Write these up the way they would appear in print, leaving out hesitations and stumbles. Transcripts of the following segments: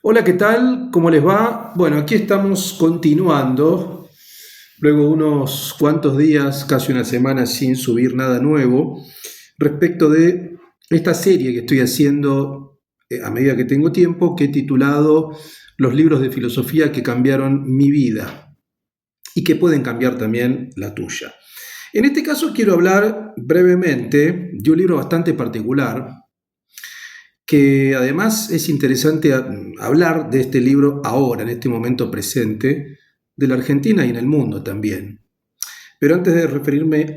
Hola, ¿qué tal? ¿Cómo les va? Bueno, aquí estamos continuando, luego de unos cuantos días, casi una semana sin subir nada nuevo, respecto de esta serie que estoy haciendo a medida que tengo tiempo, que he titulado Los libros de filosofía que cambiaron mi vida y que pueden cambiar también la tuya. En este caso quiero hablar brevemente de un libro bastante particular que además es interesante hablar de este libro ahora, en este momento presente, de la Argentina y en el mundo también. Pero antes de referirme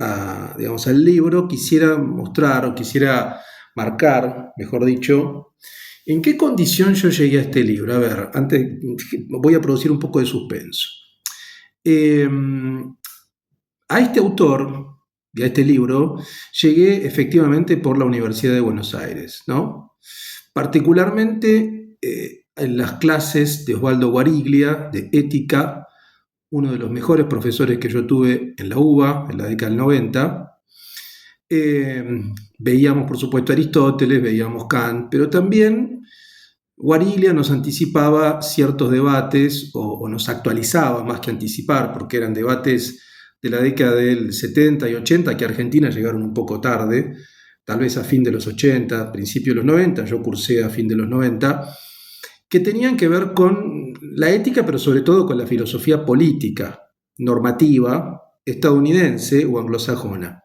digamos, al libro, quisiera mostrar o quisiera marcar, mejor dicho, en qué condición yo llegué a este libro. A ver, antes voy a producir un poco de suspenso. Eh, a este autor y a este libro llegué efectivamente por la Universidad de Buenos Aires, ¿no? Particularmente en las clases de Osvaldo Guariglia, de ética, uno de los mejores profesores que yo tuve en la UBA, en la década del 90. Eh, Veíamos, por supuesto, Aristóteles, veíamos Kant, pero también Guariglia nos anticipaba ciertos debates o nos actualizaba más que anticipar, porque eran debates de la década del 70 y 80 que a Argentina llegaron un poco tarde, tal vez a fin de los 80, principio de los 90, yo cursé a fin de los 90, que tenían que ver con la ética, pero sobre todo con la filosofía política, normativa, estadounidense o anglosajona.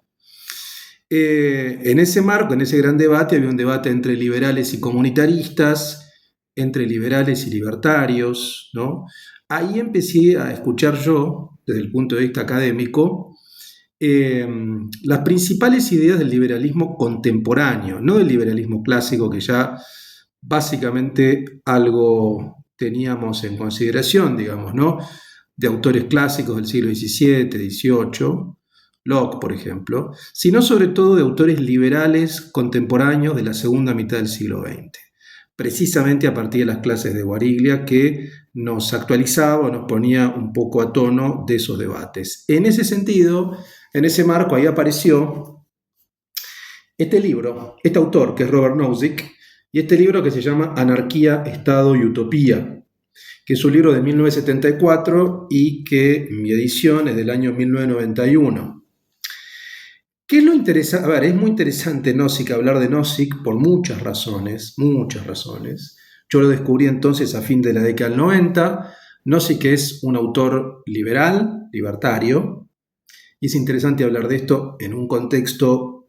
En ese marco, en ese gran debate, había un debate entre liberales y comunitaristas, entre liberales y libertarios, ¿no? Ahí empecé a escuchar yo, desde el punto de vista académico, eh, las principales ideas del liberalismo contemporáneo, no del liberalismo clásico que ya básicamente algo teníamos en consideración, digamos, ¿no? De autores clásicos del siglo XVII, XVIII, Locke, por ejemplo, sino sobre todo de autores liberales contemporáneos de la segunda mitad del siglo XX, precisamente a partir de las clases de Guariglia que nos actualizaba o nos ponía un poco a tono de esos debates. En ese sentido, en ese marco, ahí apareció este libro, este autor que es Robert Nozick, y este libro que se llama Anarquía, Estado y Utopía, que es un libro de 1974 y que mi edición es del año 1991. ¿Qué es lo interesante? A ver, es muy interesante Nozick, hablar de Nozick por muchas razones, muchas razones. Yo lo descubrí entonces a fin de la década del 90. Nozick es un autor liberal, libertario, y es interesante hablar de esto en un contexto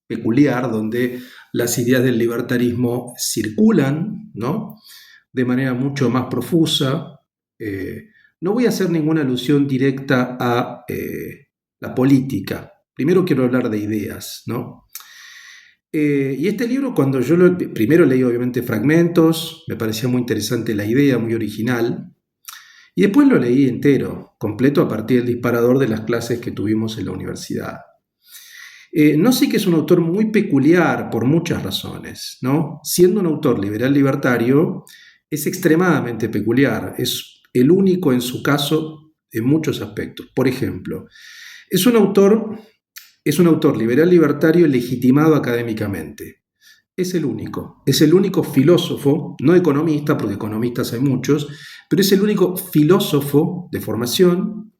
peculiar donde las ideas del libertarismo circulan, ¿no? De manera mucho más profusa. No voy a hacer ninguna alusión directa a la política. Primero quiero hablar de ideas, ¿no? Y este libro, cuando yo primero leí obviamente fragmentos, me parecía muy interesante la idea, muy original, y después lo leí entero, completo a partir del disparador de las clases que tuvimos en la universidad. Nozick es un autor muy peculiar por muchas razones, ¿no? Siendo un autor liberal libertario, es extremadamente peculiar, es el único en su caso en muchos aspectos. Por ejemplo, es un autor, es un autor liberal libertario legitimado académicamente. Es el único filósofo, no economista, porque economistas hay muchos, pero es el único filósofo de formación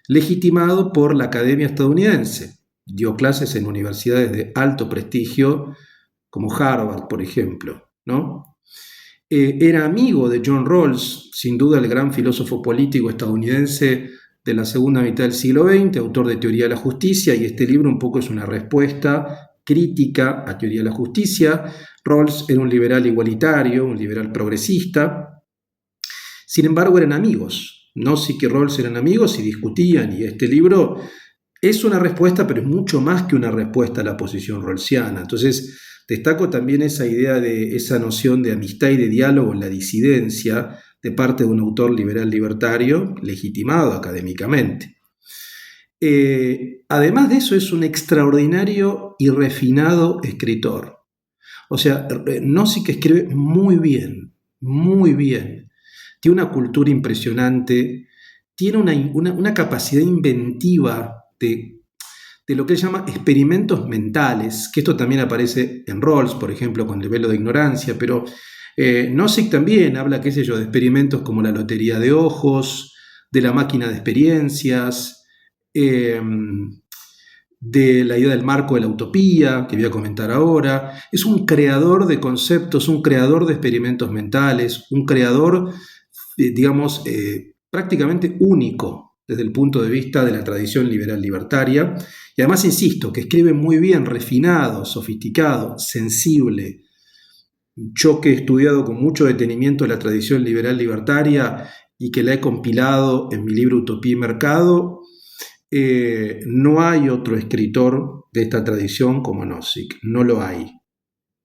legitimado por la Academia estadounidense. Dio clases en universidades de alto prestigio, como Harvard, por ejemplo, ¿no? Era amigo de John Rawls, sin duda el gran filósofo político estadounidense de la segunda mitad del siglo XX, autor de Teoría de la Justicia, y este libro un poco es una respuesta crítica a Teoría de la Justicia. Rawls era un liberal igualitario, un liberal progresista. Sin embargo, eran amigos. Nozick y Rawls eran amigos y discutían, y este libro es una respuesta, pero es mucho más que una respuesta a la posición rawlsiana. Entonces, destaco también esa idea de esa noción de amistad y de diálogo en la disidencia de parte de un autor liberal libertario legitimado académicamente. Además de eso, es un extraordinario y refinado escritor. O sea, Nozick escribe muy bien, muy bien. Tiene una cultura impresionante, tiene una capacidad inventiva de lo que él llama experimentos mentales, que esto también aparece en Rawls, por ejemplo, con el velo de ignorancia, pero Nozick también habla, qué sé yo, de experimentos como la lotería de ojos, de la máquina de experiencias, eh, de la idea del marco de la utopía, que voy a comentar ahora. Es un creador de conceptos, un creador de experimentos mentales, un creador, digamos, prácticamente único desde el punto de vista de la tradición liberal libertaria. Y además, insisto, que escribe muy bien, refinado, sofisticado, sensible. Yo que he estudiado con mucho detenimiento la tradición liberal libertaria y que la he compilado en mi libro Utopía y Mercado, no hay otro escritor de esta tradición como Nozick, no lo hay.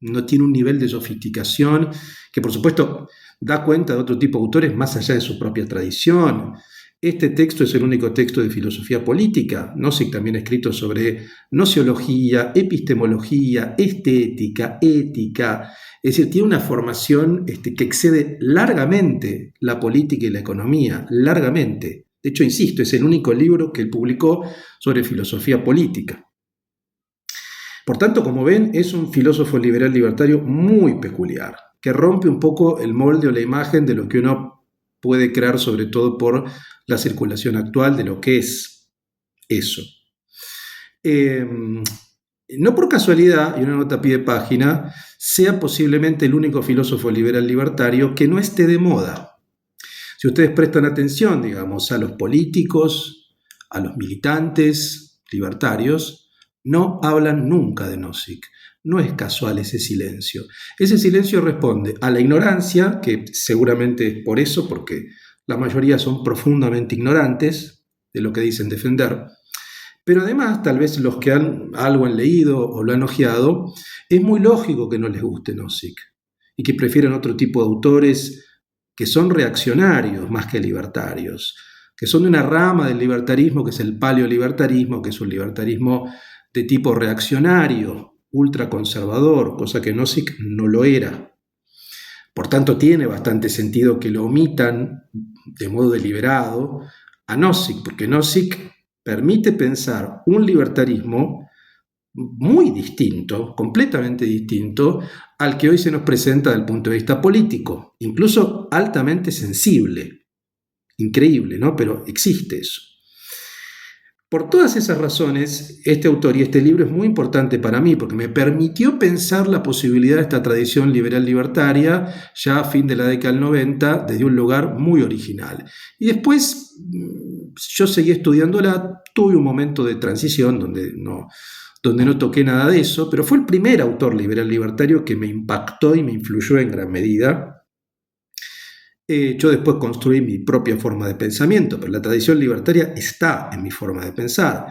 No tiene un nivel de sofisticación que, por supuesto, da cuenta de otro tipo de autores más allá de su propia tradición. Este texto es el único texto de filosofía política. Nozick también ha escrito sobre nociología, epistemología, estética, ética. Es decir, tiene una formación que excede largamente la política y la economía, largamente. De hecho, insisto, es el único libro que él publicó sobre filosofía política. Por tanto, como ven, es un filósofo liberal libertario muy peculiar, que rompe un poco el molde o la imagen de lo que uno puede crear, sobre todo por la circulación actual de lo que es eso. No por casualidad, y una nota a pie de página, sea posiblemente el único filósofo liberal libertario que no esté de moda. Si ustedes prestan atención, digamos, a los políticos, a los militantes libertarios, no hablan nunca de Nozick. No es casual ese silencio. Ese silencio responde a la ignorancia, que seguramente es por eso, porque la mayoría son profundamente ignorantes de lo que dicen defender. Pero además, tal vez los que algo han leído o lo han ojeado, es muy lógico que no les guste Nozick y que prefieran otro tipo de autores que son reaccionarios más que libertarios, que son de una rama del libertarismo que es el paleolibertarismo, que es un libertarismo de tipo reaccionario, ultraconservador, cosa que Nozick no lo era. Por tanto, tiene bastante sentido que lo omitan de modo deliberado a Nozick, porque Nozick permite pensar un libertarismo muy distinto, completamente distinto al que hoy se nos presenta desde el punto de vista político, incluso altamente sensible. Increíble, ¿no? Pero existe eso. Por todas esas razones, este autor y este libro es muy importante para mí porque me permitió pensar la posibilidad de esta tradición liberal libertaria ya a fin de la década del 90 desde un lugar muy original. Y después yo seguí estudiándola, tuve un momento de transición donde no toqué nada de eso, pero fue el primer autor liberal libertario que me impactó y me influyó en gran medida. Yo después construí mi propia forma de pensamiento, pero la tradición libertaria está en mi forma de pensar.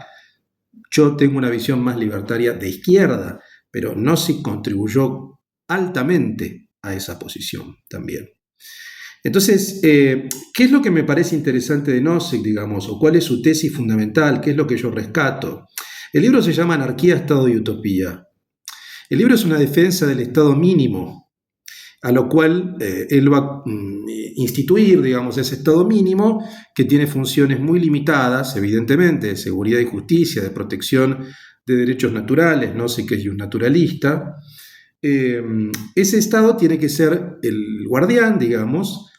Yo tengo una visión más libertaria de izquierda, pero Nozick contribuyó altamente a esa posición también. Entonces, ¿qué es lo que me parece interesante de Nozick, digamos, o cuál es su tesis fundamental? ¿Qué es lo que yo rescato? El libro se llama Anarquía, Estado y Utopía. El libro es una defensa del Estado mínimo, a lo cual él va a instituir, digamos, ese Estado mínimo que tiene funciones muy limitadas, evidentemente, de seguridad y justicia, de protección de derechos naturales, Nozick es un naturalista. Ese Estado tiene que ser el guardián, digamos,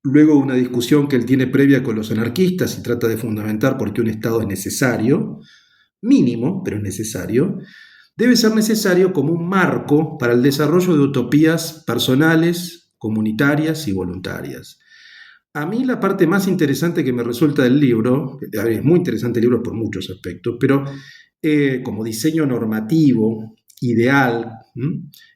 luego una discusión que él tiene previa con los anarquistas y trata de fundamentar por qué un Estado es necesario, mínimo, pero es necesario. Debe ser necesario como un marco para el desarrollo de utopías personales, comunitarias y voluntarias. A mí la parte más interesante que me resulta del libro, es muy interesante el libro por muchos aspectos, pero como diseño normativo, ideal,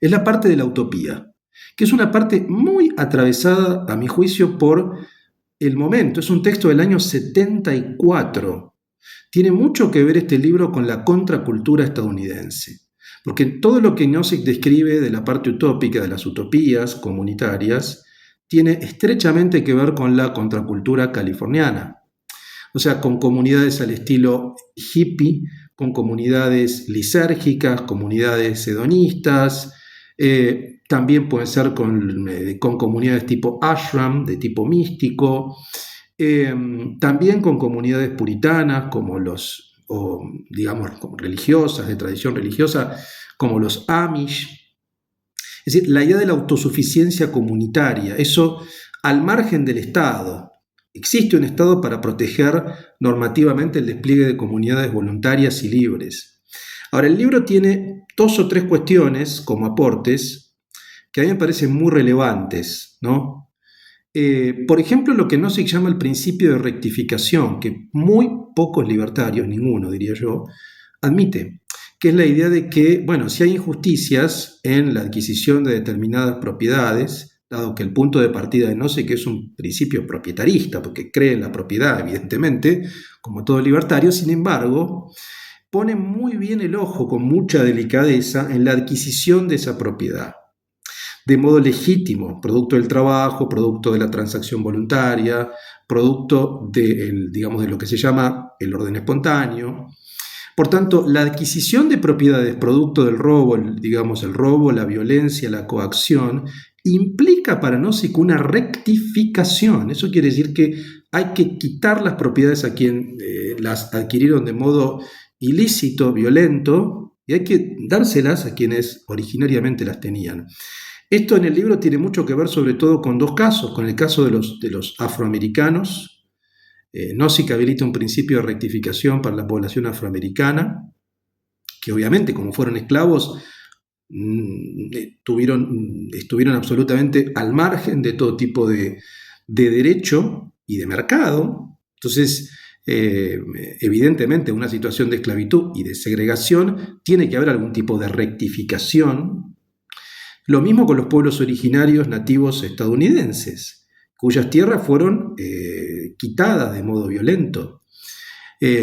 es la parte de la utopía, que es una parte muy atravesada, a mi juicio, por el momento. Es un texto del año 74. Tiene mucho que ver este libro con la contracultura estadounidense, porque todo lo que Nozick describe de la parte utópica, de las utopías comunitarias, tiene estrechamente que ver con la contracultura californiana, o sea, con comunidades al estilo hippie, con comunidades lisérgicas, comunidades hedonistas, también puede ser con comunidades tipo ashram, de tipo místico, también con comunidades puritanas digamos, como religiosas, de tradición religiosa, como los Amish. Es decir, la idea de la autosuficiencia comunitaria, eso al margen del Estado. Existe un Estado para proteger normativamente el despliegue de comunidades voluntarias y libres. Ahora, el libro tiene 2 o 3 cuestiones como aportes que a mí me parecen muy relevantes, ¿no? Por ejemplo, lo que Nozick llama el principio de rectificación, que muy pocos libertarios, ninguno diría yo, admite, que es la idea de que, bueno, si hay injusticias en la adquisición de determinadas propiedades, dado que el punto de partida de Nozick es un principio propietarista, porque cree en la propiedad, evidentemente, como todo libertario, sin embargo, pone muy bien el ojo, con mucha delicadeza, en la adquisición de esa propiedad, de modo legítimo, producto del trabajo, producto de la transacción voluntaria, producto de, digamos, de lo que se llama el orden espontáneo. Por tanto, la adquisición de propiedades producto del robo, digamos el robo, la violencia, la coacción, implica para Nozick una rectificación. Eso quiere decir que hay que quitar las propiedades a quien las adquirieron de modo ilícito, violento, y hay que dárselas a quienes originariamente las tenían. Esto en el libro tiene mucho que ver sobre todo con 2 casos, con el caso de los afroamericanos. Nozick habilita un principio de rectificación para la población afroamericana, que obviamente como fueron esclavos, estuvieron absolutamente al margen de todo tipo de derecho y de mercado. Entonces, evidentemente, una situación de esclavitud y de segregación tiene que haber algún tipo de rectificación. Lo mismo con los pueblos originarios nativos estadounidenses, cuyas tierras fueron quitadas de modo violento.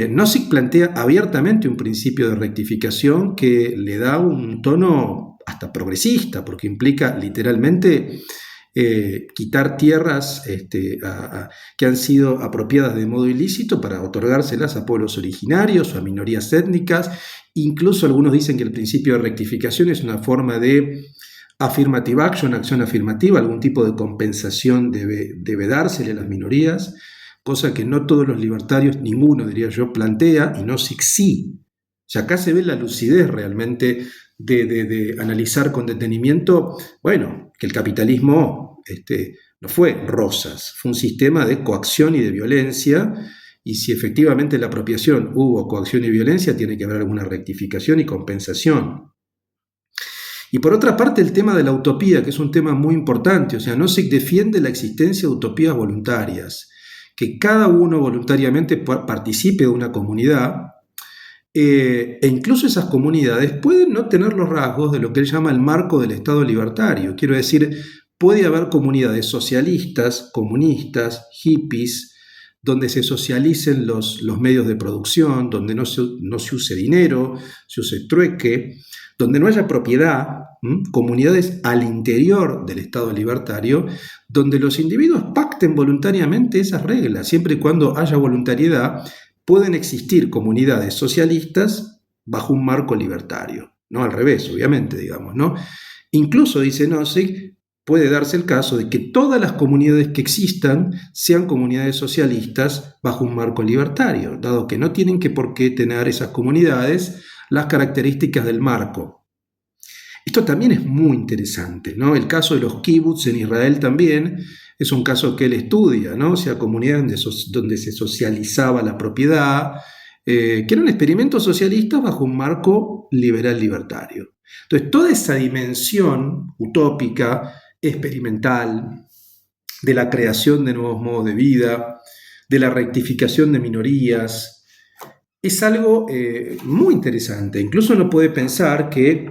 Nozick plantea abiertamente un principio de rectificación que le da un tono hasta progresista, porque implica literalmente quitar tierras que han sido apropiadas de modo ilícito para otorgárselas a pueblos originarios o a minorías étnicas. Incluso algunos dicen que el principio de rectificación es una forma de affirmative action, acción afirmativa, algún tipo de compensación debe dársele a las minorías, cosa que no todos los libertarios, ninguno diría yo, plantea, y Nozick sí. O sea, acá se ve la lucidez realmente de analizar con detenimiento, bueno, que el capitalismo no fue rosas, fue un sistema de coacción y de violencia, y si efectivamente en la apropiación hubo coacción y violencia, tiene que haber alguna rectificación y compensación. Y por otra parte, el tema de la utopía, que es un tema muy importante. O sea, Nozick defiende la existencia de utopías voluntarias, que cada uno voluntariamente participe de una comunidad, e incluso esas comunidades pueden no tener los rasgos de lo que él llama el marco del Estado libertario. Quiero decir, puede haber comunidades socialistas, comunistas, hippies, donde se socialicen los medios de producción, donde no se use dinero, se use trueque, donde no haya propiedad, comunidades al interior del Estado libertario, donde los individuos pacten voluntariamente esas reglas. Siempre y cuando haya voluntariedad, pueden existir comunidades socialistas bajo un marco libertario. No al revés, obviamente, digamos, ¿no? Incluso, dice Nozick, puede darse el caso de que todas las comunidades que existan sean comunidades socialistas bajo un marco libertario, dado que no tienen por qué tener esas comunidades las características del marco. Esto también es muy interesante, ¿no? El caso de los kibbutz en Israel también es un caso que él estudia, ¿no? O sea, comunidades donde se socializaba la propiedad, que eran experimentos socialistas bajo un marco liberal libertario. Entonces, toda esa dimensión utópica, experimental, de la creación de nuevos modos de vida, de la rectificación de minorías, es algo muy interesante. Incluso uno puede pensar que,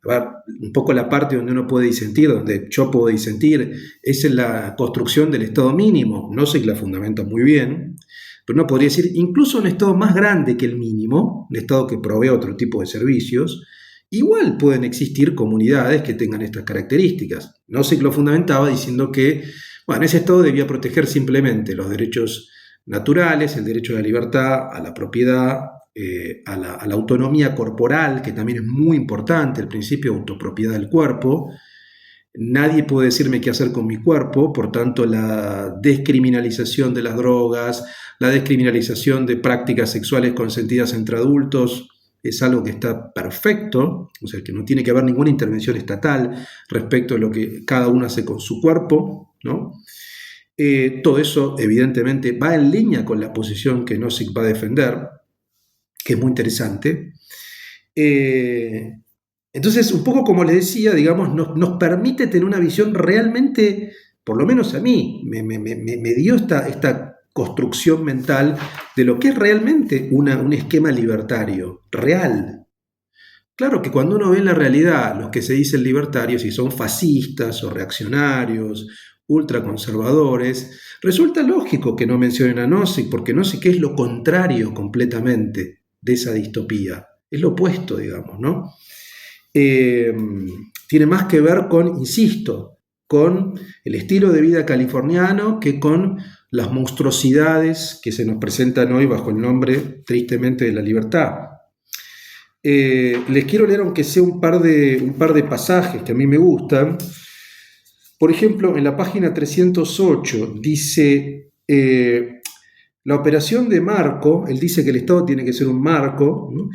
un poco la parte donde uno puede disentir, donde yo puedo disentir, es en la construcción del Estado mínimo. No sé que la fundamenta muy bien, pero uno podría decir, incluso un Estado más grande que el mínimo, un Estado que provee otro tipo de servicios, igual pueden existir comunidades que tengan estas características. No sé que lo fundamentaba diciendo que, bueno, ese Estado debía proteger simplemente los derechos naturales, el derecho a la libertad, a la propiedad, a la autonomía corporal, que también es muy importante, el principio de autopropiedad del cuerpo. Nadie puede decirme qué hacer con mi cuerpo, por tanto la descriminalización de las drogas, la descriminalización de prácticas sexuales consentidas entre adultos, es algo que está perfecto, o sea, que no tiene que haber ninguna intervención estatal respecto a lo que cada uno hace con su cuerpo, ¿no? Todo eso, evidentemente, va en línea con la posición que Nozick va a defender, que es muy interesante. Entonces, un poco como les decía, digamos, nos permite tener una visión realmente, por lo menos a mí, me dio esta construcción mental de lo que es realmente un esquema libertario, real. Claro que cuando uno ve en la realidad los que se dicen libertarios y son fascistas o reaccionarios, ultraconservadores, resulta lógico que no mencionen a Nozick, porque Nozick es lo contrario completamente de esa distopía, es lo opuesto, digamos, ¿no? Eh, Tiene más que ver con, insisto, con el estilo de vida californiano que con las monstruosidades que se nos presentan hoy bajo el nombre, tristemente, de la libertad. Les quiero leer, aunque sea un par de pasajes que a mí me gustan. Por ejemplo, en la página 308 dice, la operación de marco, él dice que el Estado tiene que ser un marco, ¿no?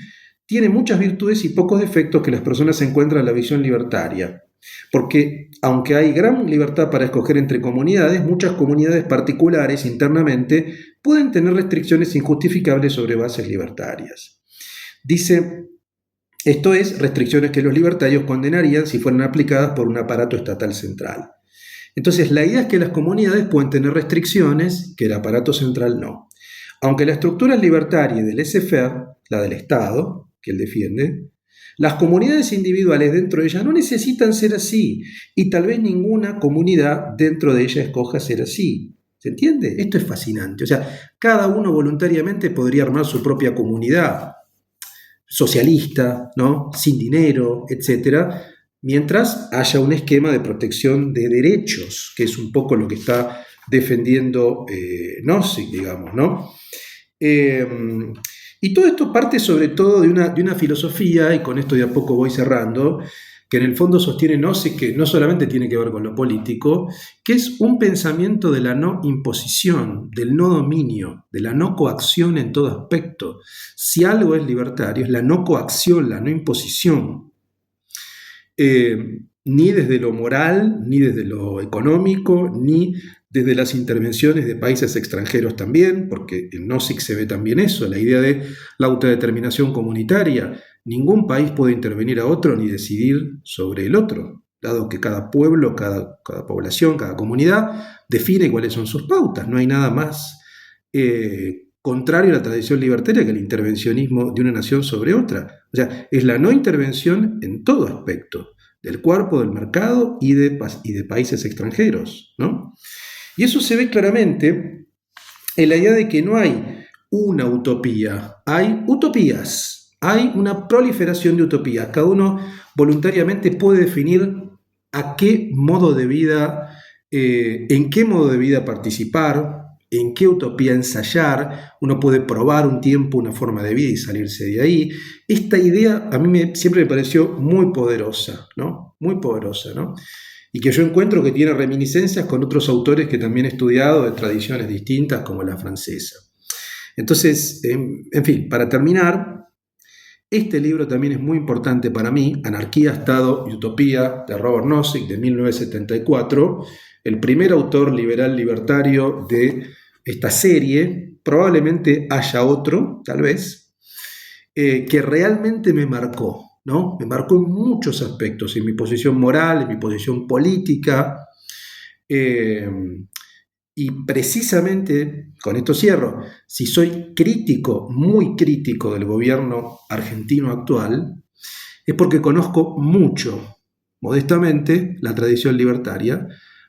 Tiene muchas virtudes y pocos defectos que las personas encuentran en la visión libertaria. Porque aunque hay gran libertad para escoger entre comunidades, muchas comunidades particulares internamente pueden tener restricciones injustificables sobre bases libertarias. Dice, esto es, restricciones que los libertarios condenarían si fueran aplicadas por un aparato estatal central. Entonces, la idea es que las comunidades pueden tener restricciones que el aparato central no. Aunque la estructura libertaria del laissez-faire, la del Estado, que él defiende, las comunidades individuales dentro de ella no necesitan ser así y tal vez ninguna comunidad dentro de ella escoja ser así. ¿Se entiende? Esto es fascinante. O sea, cada uno voluntariamente podría armar su propia comunidad socialista, ¿no? Sin dinero, etcétera, mientras haya un esquema de protección de derechos, que es un poco lo que está defendiendo Nozick, digamos, ¿no? Y todo esto parte sobre todo de una filosofía, y con esto de a poco voy cerrando, que en el fondo sostiene Nozick, que no solamente tiene que ver con lo político, que es un pensamiento de la no imposición, del no dominio, de la no coacción en todo aspecto. Si algo es libertario, es la no coacción, la no imposición. Ni desde lo moral, ni desde lo económico, ni desde las intervenciones de países extranjeros también, porque en Nozick se ve también eso, la idea de la autodeterminación comunitaria. Ningún país puede intervenir a otro ni decidir sobre el otro, dado que cada pueblo, cada población, cada comunidad define cuáles son sus pautas. No hay nada más contrario a la tradición libertaria que el intervencionismo de una nación sobre otra. O sea, es la no intervención en todo aspecto, del cuerpo, del mercado y de países extranjeros, ¿no? Y eso se ve claramente en la idea de que no hay una utopía, hay utopías, hay una proliferación de utopías. Cada uno voluntariamente puede definir a qué modo de vida, en qué modo de vida participar, en qué utopía ensayar. Uno puede probar un tiempo una forma de vida y salirse de ahí. Esta idea a mí siempre me pareció muy poderosa, ¿no? Muy poderosa, ¿no? Y que yo encuentro que tiene reminiscencias con otros autores que también he estudiado de tradiciones distintas, como la francesa. Entonces, en fin, para terminar, este libro también es muy importante para mí, Anarquía, Estado y Utopía, de Robert Nozick, de 1974, el primer autor liberal libertario de esta serie. Probablemente haya otro, tal vez, que realmente me marcó, ¿no? Me marcó en muchos aspectos, en mi posición moral, en mi posición política. Y precisamente, con esto cierro, si soy crítico, muy crítico del gobierno argentino actual, es porque conozco mucho, modestamente, la tradición libertaria,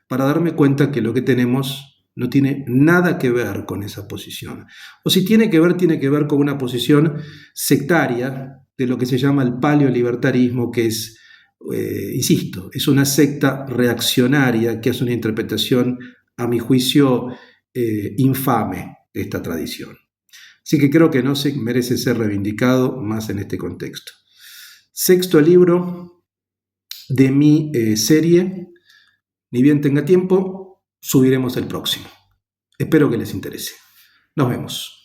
para darme cuenta que lo que tenemos no tiene nada que ver con esa posición. O si tiene que ver con una posición sectaria de lo que se llama el paleolibertarismo, que es, insisto, es una secta reaccionaria que hace una interpretación, a mi juicio, infame de esta tradición. Así que creo que Nozick merece ser reivindicado más en este contexto. Sexto libro de mi serie. Ni bien tenga tiempo, subiremos el próximo. Espero que les interese. Nos vemos.